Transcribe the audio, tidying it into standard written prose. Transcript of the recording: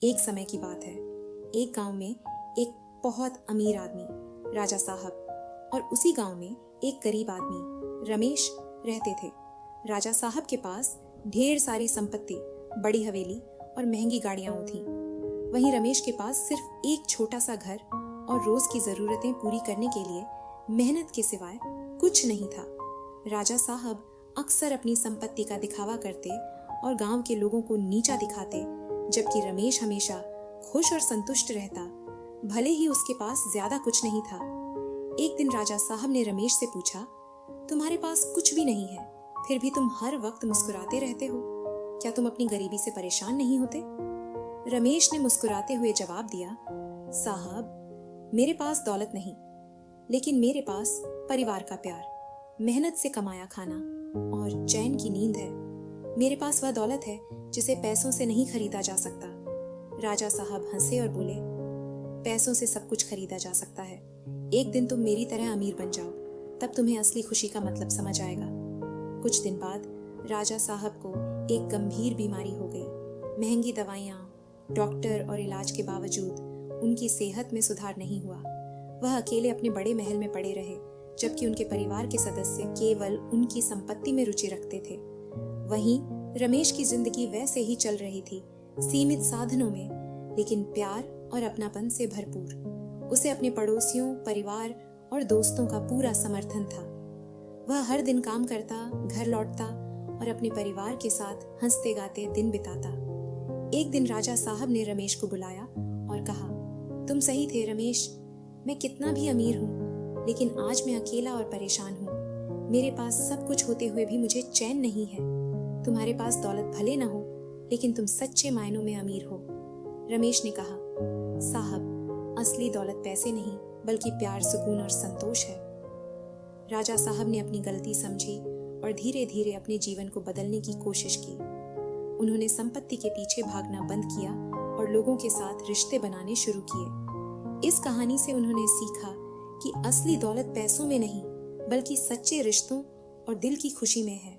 एक समय की बात है। एक गांव में एक बहुत अमीर आदमी राजा साहब और उसी गांव में एक गरीब आदमी रमेश रहते थे। राजा साहब के पास ढेर सारी संपत्ति, बड़ी हवेली और महंगी गाड़ियां थीं। वहीं रमेश के पास सिर्फ एक छोटा सा घर और रोज की जरूरतें पूरी करने के लिए मेहनत के सिवाय कुछ नहीं था। राजा साहब अक्सर अपनी संपत्ति का दिखावा करते और गांव के लोगों को नीचा दिखाते, जबकि रमेश हमेशा खुश और संतुष्ट रहता, भले ही उसके पास ज्यादा कुछ नहीं था। एक दिन राजा साहब ने रमेश से पूछा, तुम्हारे पास कुछ भी नहीं है, फिर भी तुम हर वक्त मुस्कुराते रहते हो, क्या तुम अपनी गरीबी से परेशान नहीं होते? रमेश ने मुस्कुराते हुए जवाब दिया, साहब, मेरे पास दौलत नहीं, लेकिन मेरे पास परिवार का प्यार, मेहनत से कमाया खाना और चैन की नींद है। मेरे पास वह दौलत है जिसे पैसों से नहीं खरीदा जा सकता। राजा साहब हंसे और बोले, पैसों से सब कुछ खरीदा जा सकता है। एक दिन तुम मेरी तरह अमीर बन जाओ, तब तुम्हें असली खुशी का मतलब समझ आएगा। कुछ दिन बाद राजा साहब को एक गंभीर बीमारी हो गई। महंगी दवाइयाँ, डॉक्टर और इलाज के बावजूद उनकी सेहत में सुधार नहीं हुआ। वह अकेले अपने बड़े महल में पड़े रहे, जबकि उनके परिवार के सदस्य केवल उनकी संपत्ति में रुचि रखते थे। वहीं रमेश की जिंदगी वैसे ही चल रही थी, सीमित साधनों में, लेकिन प्यार और अपनापन से भरपूर। उसे अपने पड़ोसियों, परिवार और दोस्तों का पूरा समर्थन था। वह हर दिन काम करता, घर लौटता और अपने परिवार के साथ हंसते गाते दिन बिताता। एक दिन राजा साहब ने रमेश को बुलाया और कहा, तुम सही थे रमेश, मैं कितना भी अमीर हूँ, लेकिन आज मैं अकेला और परेशान हूँ। मेरे पास सब कुछ होते हुए भी मुझे चैन नहीं है। तुम्हारे पास दौलत भले न हो, लेकिन तुम सच्चे मायनों में अमीर हो। रमेश ने कहा, साहब, असली दौलत पैसे नहीं, बल्कि प्यार, सुकून और संतोष है। राजा साहब ने अपनी गलती समझी और धीरे धीरे अपने जीवन को बदलने की कोशिश की। उन्होंने संपत्ति के पीछे भागना बंद किया और लोगों के साथ रिश्ते बनाने शुरू किए। इस कहानी से उन्होंने सीखा कि असली दौलत पैसों में नहीं, बल्कि सच्चे रिश्तों और दिल की खुशी में है।